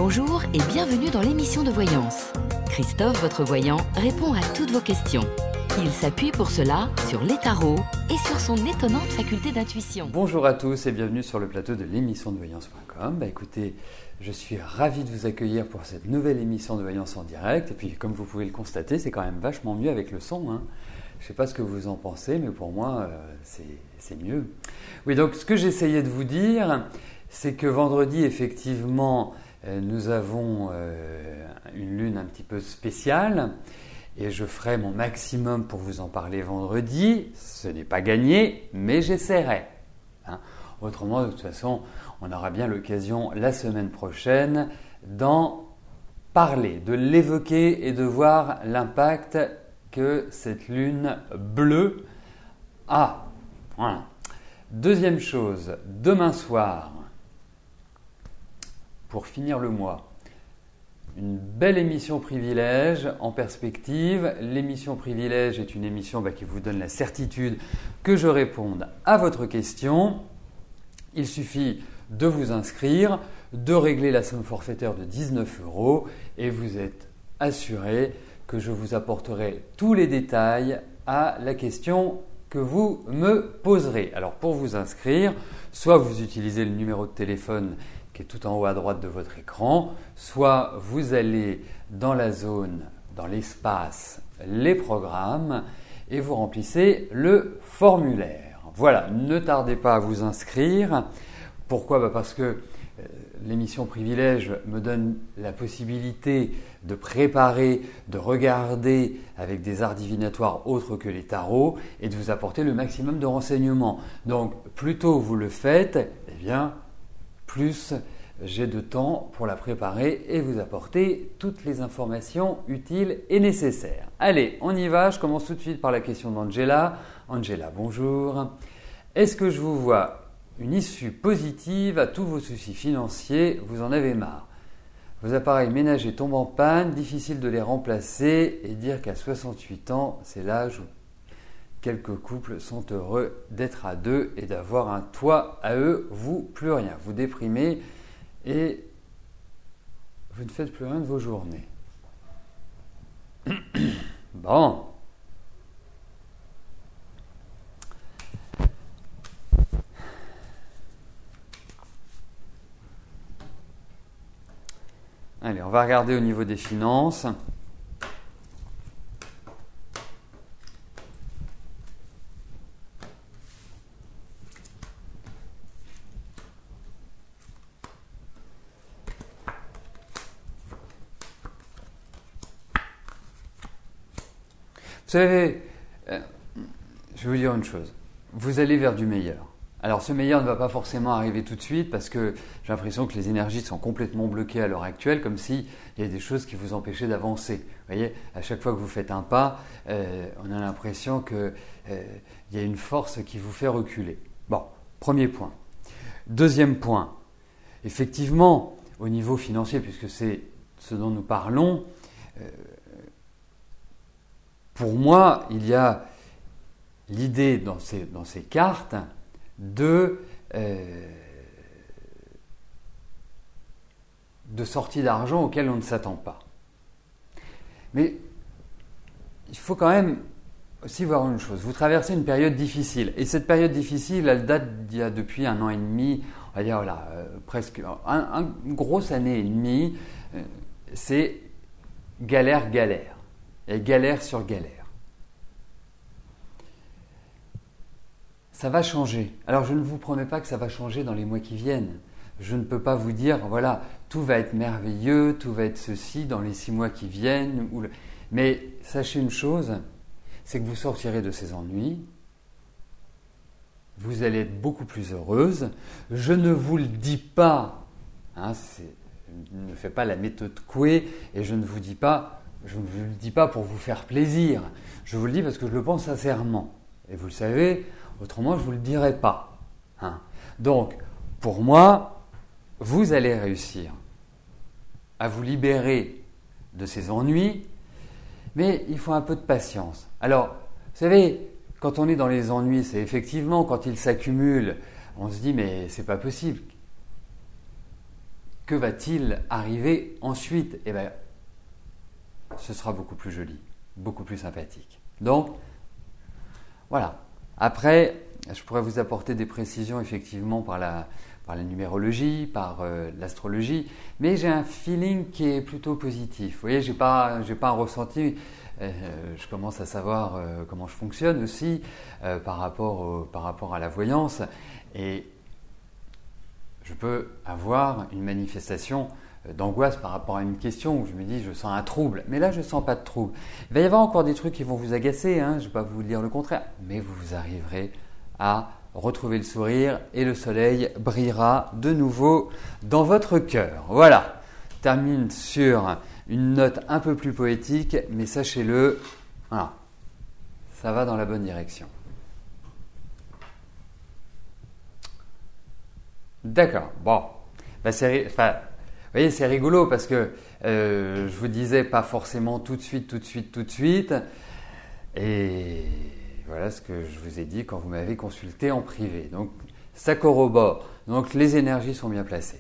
Bonjour et bienvenue dans l'émission de voyance. Christophe, votre voyant, répond à toutes vos questions. Il s'appuie pour cela sur les tarots et sur son étonnante faculté d'intuition. Bonjour à tous et bienvenue sur le plateau de l'émission de voyance.com. Écoutez, je suis ravi de vous accueillir pour cette nouvelle émission de voyance en direct. Et puis comme vous pouvez le constater, c'est quand même vachement mieux avec le son. Je ne sais pas ce que vous en pensez, mais pour moi, c'est mieux. Oui, donc ce que j'essayais de vous dire, c'est que vendredi, effectivement, nous avons une lune un petit peu spéciale. Et je ferai mon maximum pour vous en parler vendredi. Ce n'est pas gagné, mais j'essaierai. Autrement, de toute façon, on aura bien l'occasion la semaine prochaine d'en parler, de l'évoquer et de voir l'impact que cette lune bleue a. Voilà. Deuxième chose, demain soir, pour finir le mois, une belle émission Privilège en perspective. L'émission Privilège est une émission qui vous donne la certitude que je réponde à votre question. Il suffit de vous inscrire, de régler la somme forfaitaire de 19 € et vous êtes assuré que je vous apporterai tous les détails à la question que vous me poserez. Alors pour vous inscrire, soit vous utilisez le numéro de téléphone qui est tout en haut à droite de votre écran, soit vous allez dans la zone, dans l'espace, les programmes et vous remplissez le formulaire. Voilà, ne tardez pas à vous inscrire. Pourquoi ? Parce que l'émission Privilège me donne la possibilité de préparer, de regarder avec des arts divinatoires autres que les tarots et de vous apporter le maximum de renseignements. Donc, plus tôt vous le faites, plus j'ai de temps pour la préparer et vous apporter toutes les informations utiles et nécessaires. Allez, on y va. Je commence tout de suite par la question d'Angela. Angela, bonjour. Est-ce que je vous vois une issue positive à tous vos soucis financiers? Vous en avez marre. Vos appareils ménagers tombent en panne, difficile de les remplacer et dire qu'à 68 ans, c'est l'âge où quelques couples sont heureux d'être à deux et d'avoir un toit à eux, vous plus rien. Vous déprimez et vous ne faites plus rien de vos journées. Bon. Allez, on va regarder au niveau des finances. Vous savez, je vais vous dire une chose, vous allez vers du meilleur. Alors ce meilleur ne va pas forcément arriver tout de suite parce que j'ai l'impression que les énergies sont complètement bloquées à l'heure actuelle, comme s'il y avait des choses qui vous empêchaient d'avancer. Vous voyez, à chaque fois que vous faites un pas, on a l'impression qu'il y a une force qui vous fait reculer. Bon, premier point. Deuxième point, effectivement, au niveau financier, puisque c'est ce dont nous parlons, pour moi, il y a l'idée dans ces cartes de sortie d'argent auquel on ne s'attend pas. Mais il faut quand même aussi voir une chose. Vous traversez une période difficile. Et cette période difficile, elle date d'il y a depuis 1 an et demi, on va dire presque une grosse année et demie. C'est galère. Et galère sur galère. Ça va changer. Alors je ne vous promets pas que ça va changer dans les mois qui viennent. Je ne peux pas vous dire, voilà, tout va être merveilleux, tout va être ceci dans les 6 mois qui viennent. Mais sachez une chose, c'est que vous sortirez de ces ennuis. Vous allez être beaucoup plus heureuse. Je ne vous le dis pas, je ne fais pas la méthode Coué et je ne vous le dis pas pour vous faire plaisir. Je vous le dis parce que je le pense sincèrement. Et vous le savez, autrement je ne vous le dirai pas. Donc, pour moi, vous allez réussir à vous libérer de ces ennuis, mais il faut un peu de patience. Alors, vous savez, quand on est dans les ennuis, c'est effectivement quand ils s'accumulent, on se dit mais c'est pas possible. que va-t-il arriver ensuite? Eh bien, ce sera beaucoup plus joli, beaucoup plus sympathique. Donc, voilà. Après, je pourrais vous apporter des précisions effectivement par la numérologie, par l'astrologie, mais j'ai un feeling qui est plutôt positif. Vous voyez, j'ai pas un ressenti. Je commence à savoir comment je fonctionne aussi par rapport à la voyance, et je peux avoir une manifestation d'angoisse par rapport à une question où je me dis je sens un trouble, mais là je ne sens pas de trouble. Il va y avoir encore des trucs qui vont vous agacer, hein, je ne vais pas vous dire le contraire, mais vous arriverez à retrouver le sourire et le soleil brillera de nouveau dans votre cœur. Voilà, je termine sur une note un peu plus poétique, mais sachez-le, voilà, ça va dans la bonne direction. D'accord, bon, vous voyez, c'est rigolo parce que je vous disais pas forcément tout de suite, et voilà ce que je vous ai dit quand vous m'avez consulté en privé. Donc, ça corrobore, donc les énergies sont bien placées.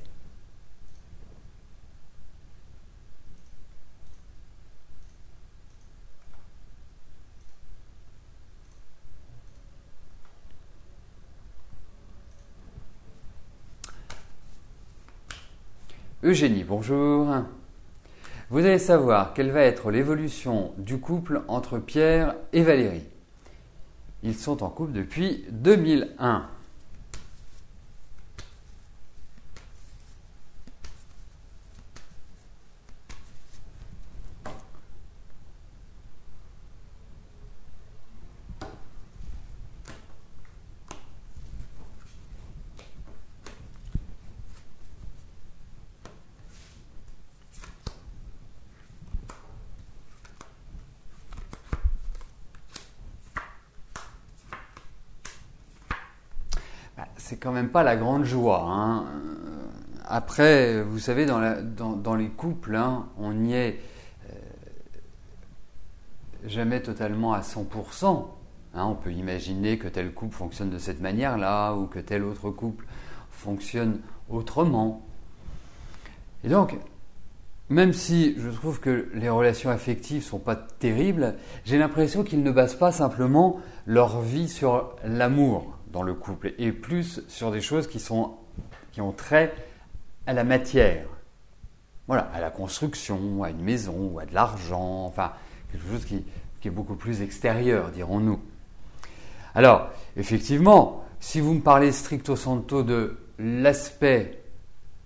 Eugénie, bonjour. Vous allez savoir quelle va être l'évolution du couple entre Pierre et Valérie. Ils sont en couple depuis 2001. C'est quand même pas la grande joie, hein. Après, vous savez, dans les couples, hein, on n'y est jamais totalement à 100%. Hein, on peut imaginer que tel couple fonctionne de cette manière-là ou que tel autre couple fonctionne autrement. Et donc, même si je trouve que les relations affectives ne sont pas terribles, j'ai l'impression qu'ils ne basent pas simplement leur vie sur l'amour dans le couple, et plus sur des choses qui ont trait à la matière. Voilà, à la construction, à une maison, ou à de l'argent, enfin, quelque chose qui est beaucoup plus extérieur, dirons-nous. Alors, effectivement, si vous me parlez stricto sensu de l'aspect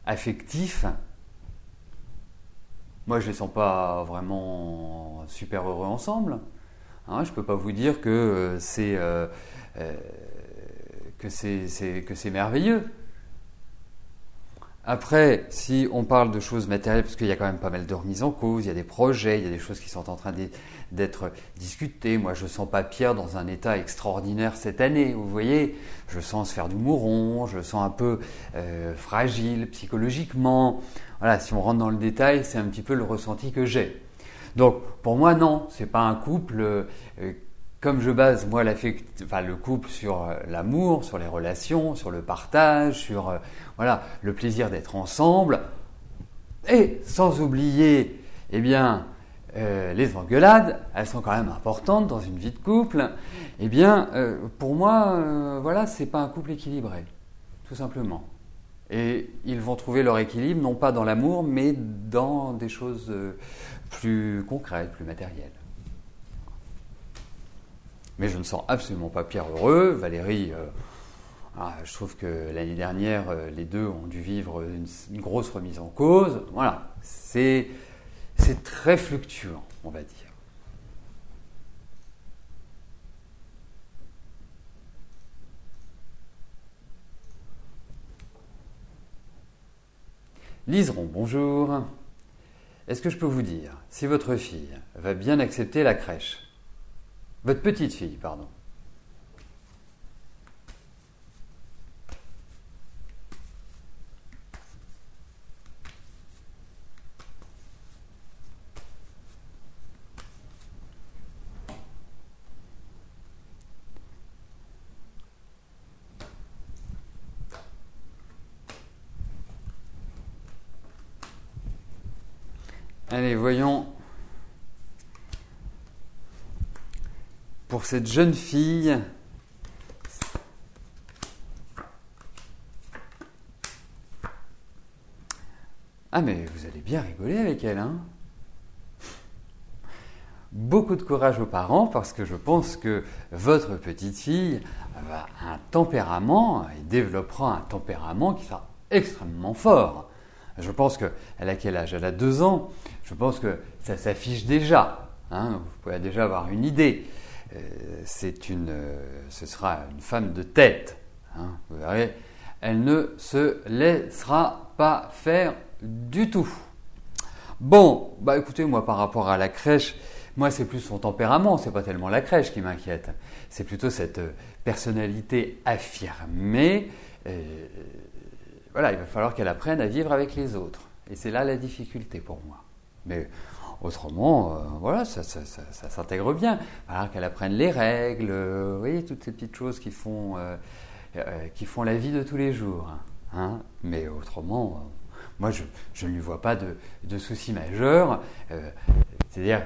affectif, moi, je ne les sens pas vraiment super heureux ensemble. Hein, je ne peux pas vous dire que c'est merveilleux. Après, si on parle de choses matérielles, parce qu'il y a quand même pas mal de remises en cause, il y a des projets, il y a des choses qui sont en train d'être discutées. Moi, je ne sens pas Pierre dans un état extraordinaire cette année, vous voyez. Je sens se faire du mouron, je sens un peu fragile psychologiquement. Voilà, si on rentre dans le détail, c'est un petit peu le ressenti que j'ai. Donc, pour moi, non, c'est pas un couple... Comme je base, moi, le couple sur l'amour, sur les relations, sur le partage, sur le plaisir d'être ensemble, et sans oublier, eh bien, les engueulades, elles sont quand même importantes dans une vie de couple. Eh bien, pour moi, c'est pas un couple équilibré, tout simplement. Et ils vont trouver leur équilibre, non pas dans l'amour, mais dans des choses plus concrètes, plus matérielles. Mais je ne sens absolument pas Pierre heureux. Valérie, je trouve que l'année dernière, les deux ont dû vivre une grosse remise en cause. Voilà, c'est très fluctuant, on va dire. Liseron, bonjour. Est-ce que je peux vous dire si votre fille va bien accepter la crèche ? Votre petite fille, pardon. Allez, voyons. Pour cette jeune fille, ah mais vous allez bien rigoler avec elle, hein? Beaucoup de courage aux parents parce que je pense que votre petite fille a un tempérament et développera un tempérament qui sera extrêmement fort. Je pense qu'elle a quel âge? Elle a 2 ans. Je pense que ça s'affiche déjà. Hein, vous pouvez déjà avoir une idée. Ce sera une femme de tête. Hein, vous verrez, elle ne se laissera pas faire du tout. Bon, bah écoutez, moi par rapport à la crèche, moi c'est plus son tempérament, c'est pas tellement la crèche qui m'inquiète. C'est plutôt cette personnalité affirmée. Voilà, il va falloir qu'elle apprenne à vivre avec les autres. Et c'est là la difficulté pour moi. Mais autrement, voilà, ça s'intègre bien. Il va falloir qu'elle apprenne les règles, vous voyez, toutes ces petites choses qui font la vie de tous les jours. Hein. Mais autrement, moi je ne lui vois pas de soucis majeurs. C'est-à-dire,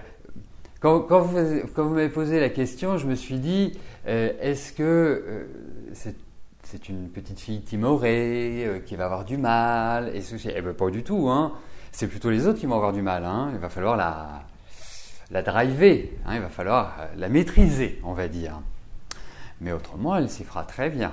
quand vous m'avez posé la question, je me suis dit, est-ce que c'est une petite fille timorée qui va avoir du mal et ceci? Eh bien, pas du tout. Hein. C'est plutôt les autres qui vont avoir du mal. Hein. Il va falloir la driver. Hein. Il va falloir la maîtriser, on va dire. Mais autrement, elle s'y fera très bien.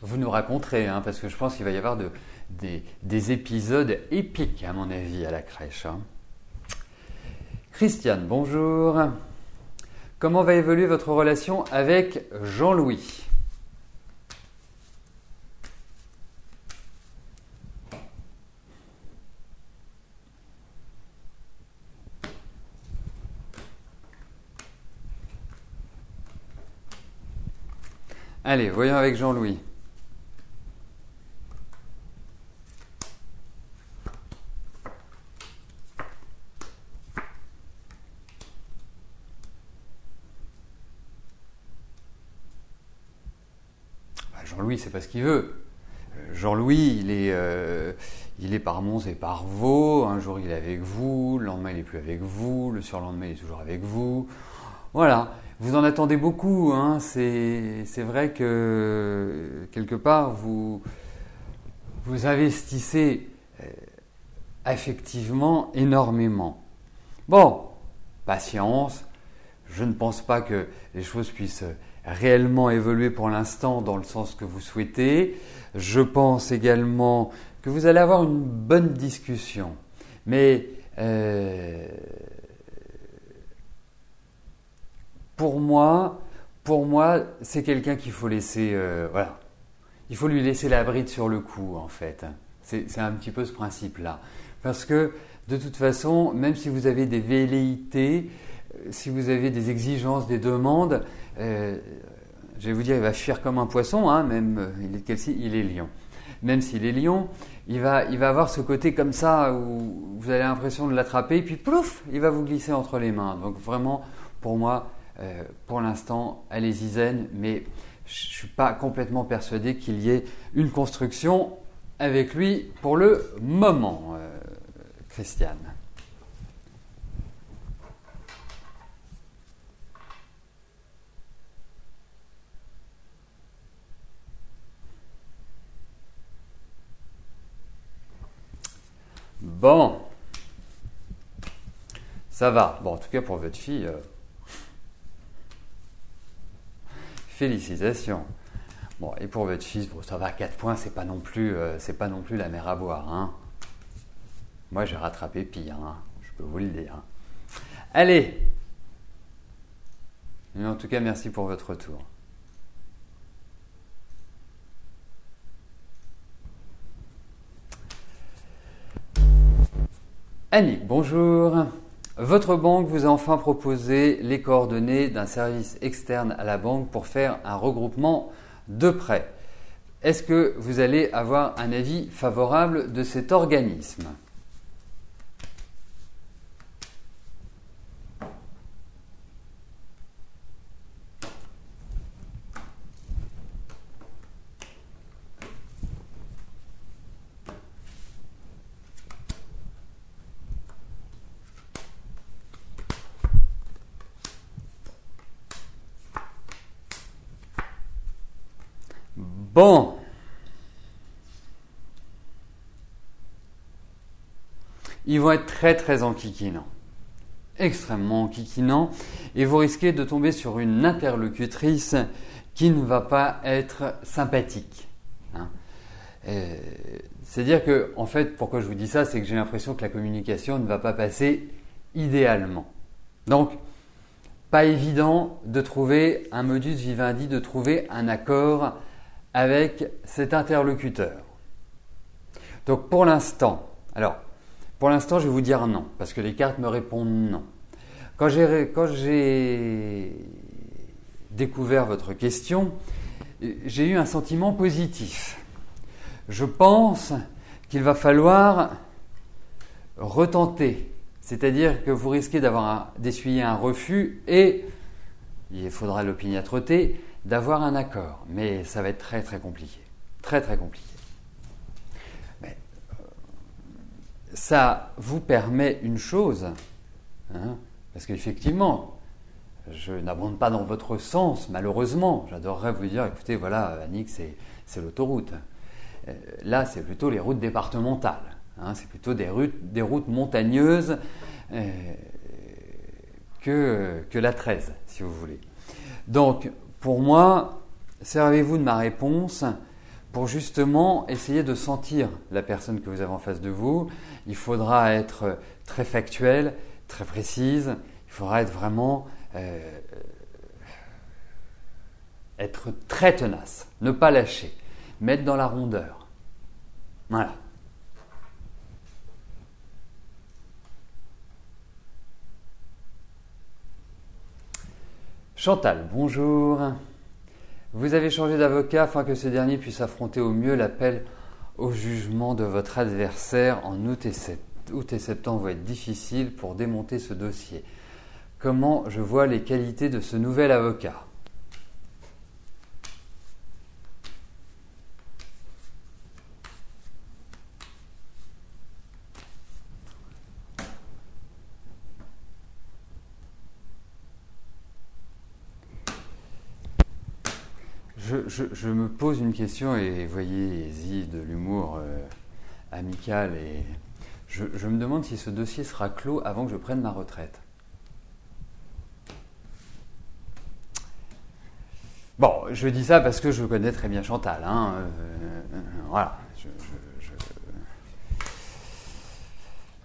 Vous nous raconterez, hein, parce que je pense qu'il va y avoir des épisodes épiques, à mon avis, à la crèche. Hein. Christiane, bonjour. Comment va évoluer votre relation avec Jean-Louis? Allez, voyons avec Jean-Louis. Jean-Louis, c'est pas ce qu'il veut. Jean-Louis, il est par Mons et par Vaux. Un jour, il est avec vous. Le lendemain, il n'est plus avec vous. Le surlendemain, il est toujours avec vous. Voilà. Vous en attendez beaucoup. Hein. C'est vrai que, quelque part, vous investissez affectivement énormément. Bon, patience. Je ne pense pas que les choses puissent réellement évoluer pour l'instant dans le sens que vous souhaitez. Je pense également que vous allez avoir une bonne discussion. Mais pour moi, c'est quelqu'un qu'il faut laisser, voilà. Il faut lui laisser la bride sur le cou, en fait. C'est un petit peu ce principe-là. Parce que, de toute façon, même si vous avez des velléités, si vous avez des exigences, des demandes, je vais vous dire, il va fuir comme un poisson, hein, même il est lion. Même s'il est lion, il va avoir ce côté comme ça où vous avez l'impression de l'attraper, et puis plouf, il va vous glisser entre les mains. Donc vraiment, pour moi, pour l'instant, allez-y zen, mais je ne suis pas complètement persuadé qu'il y ait une construction avec lui pour le moment, Christiane. Bon, ça va. Bon, en tout cas pour votre fille, félicitations. Bon, et pour votre fils, bon, ça va, 4 points, c'est pas non plus la mer à boire. Hein. Moi, j'ai rattrapé pire, hein, je peux vous le dire. Allez. Mais en tout cas, merci pour votre retour. Annick, bonjour. Votre banque vous a enfin proposé les coordonnées d'un service externe à la banque pour faire un regroupement de prêts. est-ce que vous allez avoir un avis favorable de cet organisme ? Bon. Ils vont être très très enquiquinants, extrêmement enquiquinants, et vous risquez de tomber sur une interlocutrice qui ne va pas être sympathique. Hein. C'est-à-dire que, en fait, pourquoi je vous dis ça, c'est que j'ai l'impression que la communication ne va pas passer idéalement. Donc, pas évident de trouver un modus vivendi, de trouver un accord avec cet interlocuteur. Donc pour l'instant, je vais vous dire non, parce que les cartes me répondent non. Quand j'ai découvert votre question, j'ai eu un sentiment positif. Je pense qu'il va falloir retenter, c'est-à-dire que vous risquez d'essuyer un refus et il faudra l'opiniâtreté d'avoir un accord, mais ça va être très très compliqué, très très compliqué. Mais, ça vous permet une chose, hein, parce qu'effectivement, je n'abonde pas dans votre sens, malheureusement. J'adorerais vous dire, écoutez, voilà, Annick, c'est l'autoroute. Là, c'est plutôt les routes départementales, hein, c'est plutôt des routes montagneuses que la 13, si vous voulez. Donc, pour moi, servez-vous de ma réponse pour justement essayer de sentir la personne que vous avez en face de vous. Il faudra être très factuel, très précise. Il faudra être vraiment être très tenace, ne pas lâcher, mettre dans la rondeur. Voilà. Chantal, bonjour. Vous avez changé d'avocat afin que ce dernier puisse affronter au mieux l'appel au jugement de votre adversaire en août et septembre vont être difficiles pour démonter ce dossier. Comment je vois les qualités de ce nouvel avocat ? Je me pose une question et voyez-y de l'humour amical et je me demande si ce dossier sera clos avant que je prenne ma retraite. Bon, je dis ça parce que je connais très bien Chantal. Hein, voilà.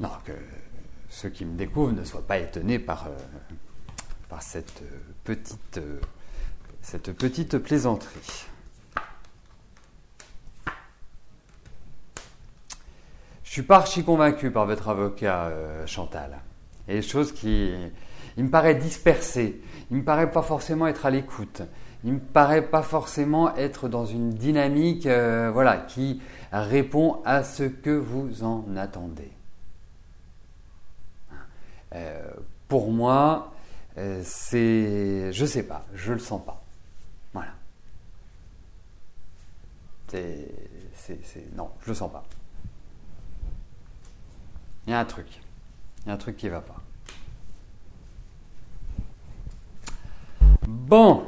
Non, que ceux qui me découvrent ne soient pas étonnés par cette petite plaisanterie. Je suis pas archi convaincu par votre avocat, Chantal. Il y a des choses il me paraît dispersé. Il me paraît pas forcément être à l'écoute. Il me paraît pas forcément être dans une dynamique, qui répond à ce que vous en attendez. Pour moi, je sais pas, je le sens pas. Voilà. Non, je le sens pas. Il y a un truc qui va pas. Bon.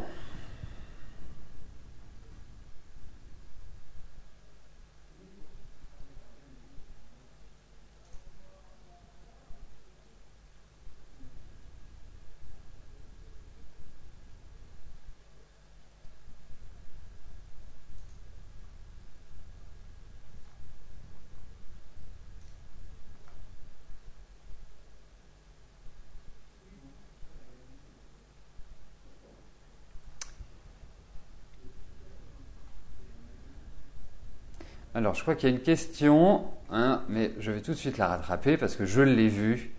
Alors, je crois qu'il y a une question, hein, mais je vais tout de suite la rattraper parce que je l'ai vue.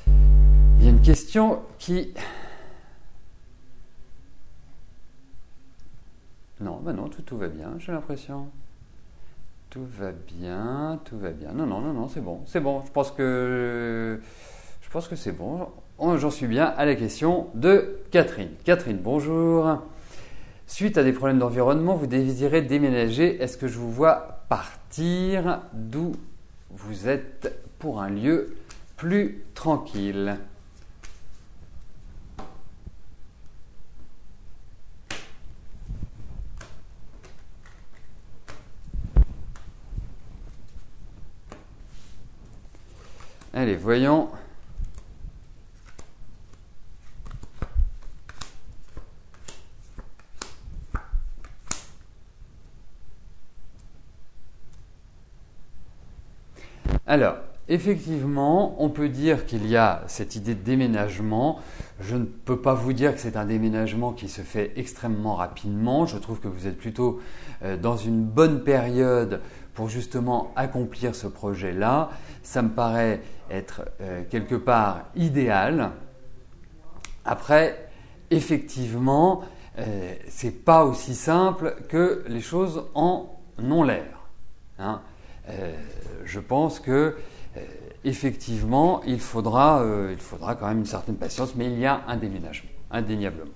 Il y a une question qui... Non, bah non, tout va bien, j'ai l'impression. Tout va bien, tout va bien. Non, non, non, non, c'est bon, c'est bon. Je pense que c'est bon. J'en suis bien à la question de Catherine. Catherine, bonjour. Suite à des problèmes d'environnement, vous désirez déménager. Est-ce que je vous vois partir d'où vous êtes pour un lieu plus tranquille? Allez, voyons. Alors, effectivement, on peut dire qu'il y a cette idée de déménagement. Je ne peux pas vous dire que c'est un déménagement qui se fait extrêmement rapidement. Je trouve que vous êtes plutôt dans une bonne période pour justement accomplir ce projet-là. Ça me paraît être quelque part idéal. Après, effectivement, c'est pas aussi simple que les choses en ont l'air. Hein. Je pense que effectivement, il faudra quand même une certaine patience, mais il y a un déménagement, indéniablement.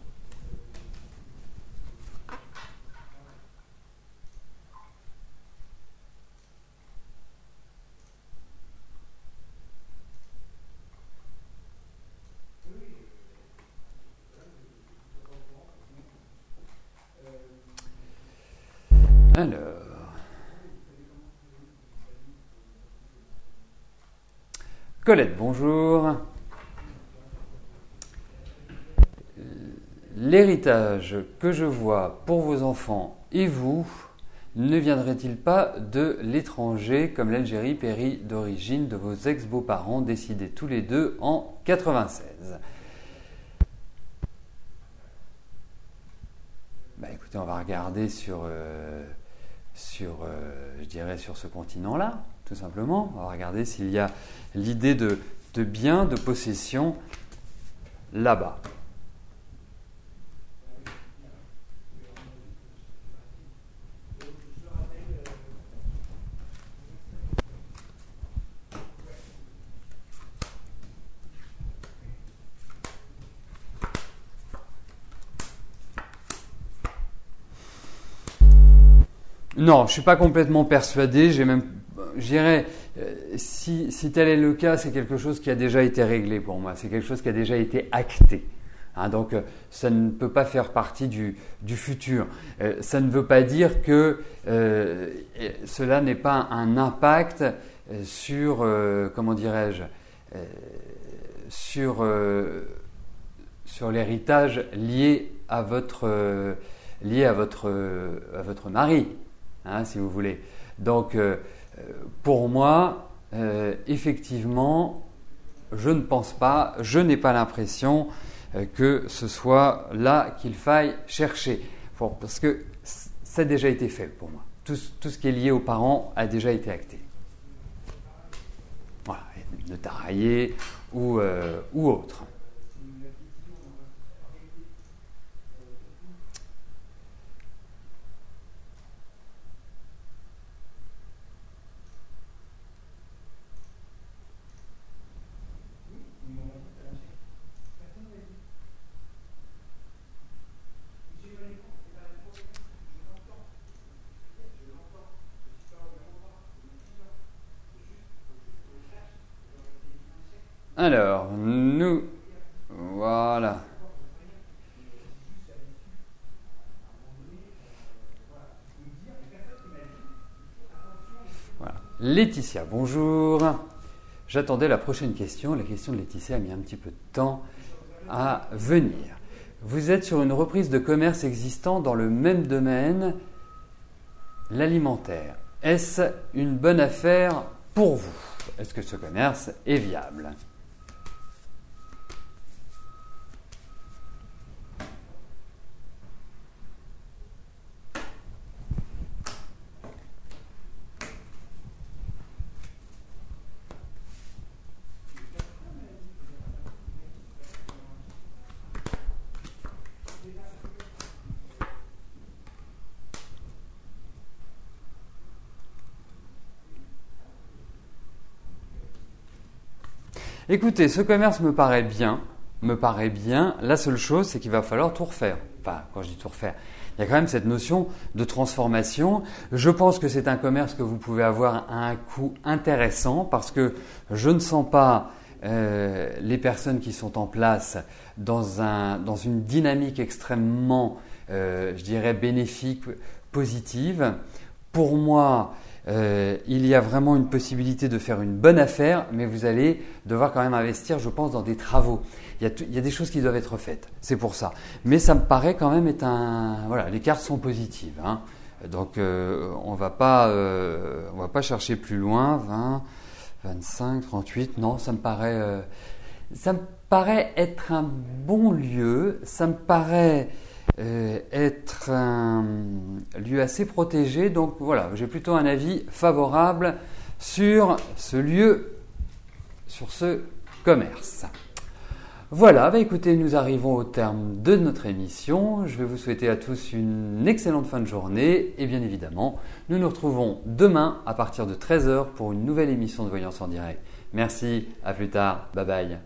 Alors, Colette, bonjour. L'héritage que je vois pour vos enfants et vous ne viendrait-il pas de l'étranger comme l'Algérie, pays d'origine de vos ex-beaux-parents décidés tous les deux en 96? Bah écoutez, on va regarder sur je dirais sur ce continent-là, tout simplement. On va regarder s'il y a l'idée de bien, de possession là-bas. Non, je ne suis pas complètement persuadé. J'irais, si tel est le cas, c'est quelque chose qui a déjà été réglé pour moi. C'est quelque chose qui a déjà été acté. Hein, donc, ça ne peut pas faire partie du futur. Ça ne veut pas dire que cela n'ait pas un impact sur, comment dirais-je, sur l'héritage lié à votre mari. Hein, si vous voulez. Donc, pour moi, effectivement, je ne pense pas, je n'ai pas l'impression que ce soit là qu'il faille chercher. Parce que ça a déjà été fait pour moi. Tout ce qui est lié aux parents a déjà été acté. Voilà, notarié ou autre. Alors, voilà. Voilà. Laetitia, bonjour. J'attendais la prochaine question. La question de Laetitia a mis un petit peu de temps à venir. Vous êtes sur une reprise de commerce existant dans le même domaine, l'alimentaire. Est-ce une bonne affaire pour vous? Est-ce que ce commerce est viable? Écoutez, ce commerce me paraît bien. La seule chose, c'est qu'il va falloir tout refaire. Enfin, quand je dis tout refaire, il y a quand même cette notion de transformation. Je pense que c'est un commerce que vous pouvez avoir à un coût intéressant parce que je ne sens pas les personnes qui sont en place dans une dynamique extrêmement, je dirais, bénéfique, positive. Pour moi, il y a vraiment une possibilité de faire une bonne affaire, mais vous allez devoir quand même investir, je pense, dans des travaux. Il y a des choses qui doivent être faites, c'est pour ça. Mais ça me paraît quand même être voilà, les cartes sont positives. Hein. Donc on va pas chercher plus loin. 20, 25, 38. Non, ça me paraît être un bon lieu. Ça me paraît être un lieu assez protégé. Donc voilà, j'ai plutôt un avis favorable sur ce lieu, sur ce commerce. Voilà, écoutez, nous arrivons au terme de notre émission. Je vais vous souhaiter à tous une excellente fin de journée et bien évidemment, nous nous retrouvons demain à partir de 13h pour une nouvelle émission de Voyance en direct. Merci, à plus tard, bye bye.